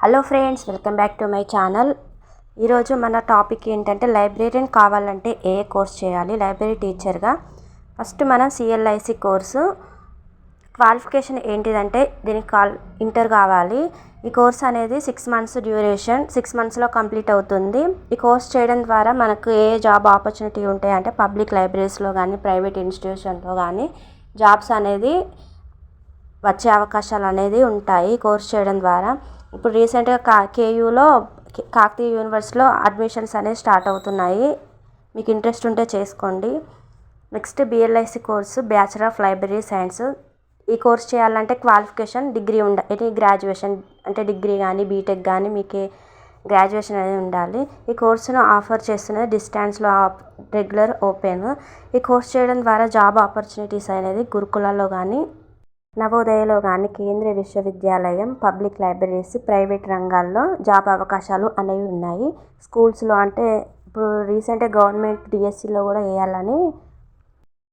Hello friends, welcome back to my channel. ఈరోజు మన topic ఏంటంటే లైబ్రేరియన్ కావాలంటే ఏ కోర్స్ చేయాలి. లైబ్రరీ టీచర్గా ఫస్ట్ మనం సిఎల్ఐసి కోర్సు క్వాలిఫికేషన్ ఏంటిదంటే దీనికి ఇంటర్ కావాలి. ఈ కోర్స్ అనేది 6 months డ్యూరేషన్, 6 monthsలో కంప్లీట్ అవుతుంది. ఈ కోర్స్ చేయడం ద్వారా మనకు ఏ జాబ్ ఆపర్చునిటీ ఉంటాయి అంటే పబ్లిక్ లైబ్రరీస్లో కానీ ప్రైవేట్ ఇన్స్టిట్యూషన్లో కానీ జాబ్స్ అనేది వచ్చే అవకాశాలు అనేది ఉంటాయి కోర్స్ చేయడం ద్వారా. ఇప్పుడు రీసెంట్గా కేయూలో కాకతీయ యూనివర్సిటీలో అడ్మిషన్స్ అనేవి స్టార్ట్ అవుతున్నాయి. మీకు ఇంట్రెస్ట్ ఉంటే చేసుకోండి. Next BLIC course bachelor of library science. ఈ కోర్స్ చేయాలంటే క్వాలిఫికేషన్ డిగ్రీ ఎనీ గ్రాడ్యుయేషన్ అంటే డిగ్రీ కానీ బీటెక్ కానీ మీకు గ్రాడ్యుయేషన్ అనేది ఉండాలి. ఈ కోర్సును ఆఫర్ చేస్తున్నది డిస్టెన్స్లో రెగ్యులర్ ఓపెన్. ఈ కోర్స్ చేయడం ద్వారా జాబ్ ఆపర్చునిటీస్ అనేది గురుకులాల్లో కానీ నవోదయలో కానీ కేంద్రీయ విశ్వవిద్యాలయం, పబ్లిక్ లైబ్రరీస్, ప్రైవేట్ రంగాల్లో జాబ్ అవకాశాలు అనేవి ఉన్నాయి. స్కూల్స్లో అంటే ఇప్పుడు రీసెంట్గా గవర్నమెంట్ డిఎస్సిలో కూడా వేయాలని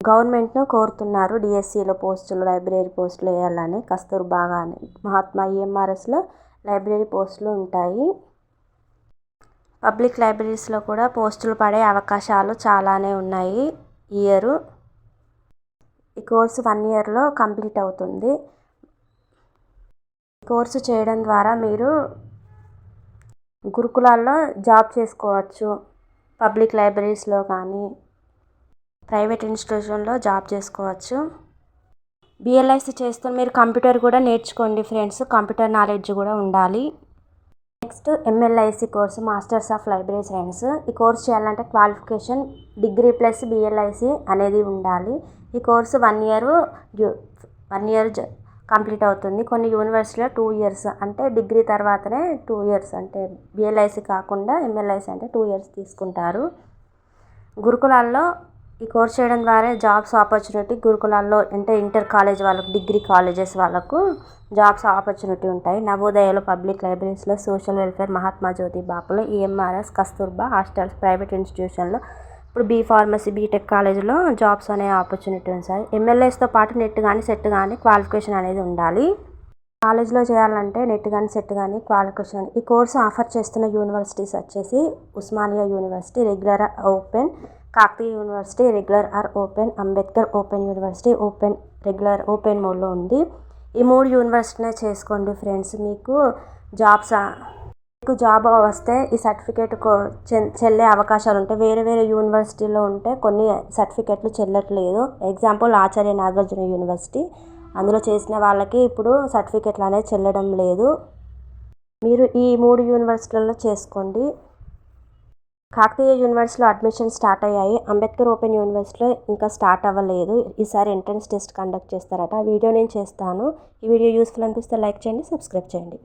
గవర్నమెంట్ను కోరుతున్నారు. డిఎస్సిలో పోస్టులు లైబ్రరీ పోస్టులు వేయాలని కస్తూర్బా కానీ మహాత్మా ఈఎంఆర్ఎస్లో లైబ్రరీ పోస్టులు ఉంటాయి. పబ్లిక్ లైబ్రరీస్లో కూడా పోస్టులు పడే అవకాశాలు చాలానే ఉన్నాయి. ఇయరు ఈ కోర్సు 1 yearలో కంప్లీట్ అవుతుంది. కోర్సు చేయడం ద్వారా మీరు గురుకులాల్లో జాబ్ చేసుకోవచ్చు. పబ్లిక్ లైబ్రరీస్లో కానీ ప్రైవేట్ ఇన్స్టిట్యూషన్లో జాబ్ చేసుకోవచ్చు. బిఎల్ఐసి చేస్తూ మీరు కంప్యూటర్ కూడా నేర్చుకోండి ఫ్రెండ్స్. కంప్యూటర్ నాలెడ్జ్ కూడా ఉండాలి. Next MLISc course masters of library science. ఈ కోర్స్ చేయాలంటే క్వాలిఫికేషన్ డిగ్రీ ప్లస్ బిఎల్ఐసి అనేది ఉండాలి. ఈ కోర్సు 1 year కంప్లీట్ అవుతుంది. కొన్ని యూనివర్సిటీలో 2 years అంటే డిగ్రీ తర్వాతనే 2 years అంటే బిఎల్ఐసి కాకుండా ఎంఎల్ఐసి అంటే 2 years తీసుకుంటారు. గురుకులాల్లో ఈ కోర్స్ చేయడం ద్వారా జాబ్స్ ఆపర్చునిటీ గురుకులాల్లో అంటే ఇంటర్ కాలేజ్ వాళ్ళకు డిగ్రీ కాలేజెస్ వాళ్ళకు జాబ్స్ ఆపర్చునిటీ ఉంటాయి. నవోదయలో పబ్లిక్ లైబ్రరీస్లో సోషల్ వెల్ఫేర్ మహాత్మా జ్యోతి బాపులో ఈఎంఆర్ఎస్ కస్తూర్బా హాస్టల్స్ ప్రైవేట్ ఇన్స్టిట్యూషన్లో ఇప్పుడు బీ ఫార్మసీ బీటెక్ కాలేజ్లో జాబ్స్ అనే ఆపర్చునిటీ ఉంటాయి. ఎంఎల్ఏస్తో పాటు నెట్ కానీ సెట్ కానీ క్వాలిఫికేషన్ అనేది ఉండాలి. కాలేజ్లో చేయాలంటే నెట్ కానీ సెట్ కానీ క్వాలిఫికేషన్. ఈ కోర్సు ఆఫర్ చేస్తున్న యూనివర్సిటీస్ వచ్చేసి Osmania university regular open, Kakatiya university regular are open, Ambedkar open university open regular open మోడ్లో ఉంది. ఈ 3 యూనివర్సిటీనే చేసుకోండి ఫ్రెండ్స్. మీకు జాబ్ వస్తే ఈ సర్టిఫికేట్ చెల్లే అవకాశాలు ఉంటాయి. వేరే వేరే యూనివర్సిటీలో ఉంటే కొన్ని సర్టిఫికేట్లు చెల్లట్లేదు. ఎగ్జాంపుల్ ఆచార్య నాగార్జున యూనివర్సిటీ, అందులో చేసిన వాళ్ళకి ఇప్పుడు సర్టిఫికేట్లు అనేది చెల్లడం లేదు. మీరు ఈ 3 యూనివర్సిటీలలో చేసుకోండి. కాకతీయ యూనివర్సిటీలో అడ్మిషన్ స్టార్ట్ అయ్యాయి. అంబేద్కర్ ఓపెన్ యూనివర్సిటీలో ఇంకా స్టార్ట్ అవ్వలేదు. ఈసారి ఎంట్రన్స్ టెస్ట్ కండక్ట్ చేస్తారట. ఆ వీడియో నేను చేస్తాను. ఈ వీడియో యూస్ఫుల్ అనిపిస్తే లైక్ చేయండి, సబ్స్క్రైబ్ చేయండి.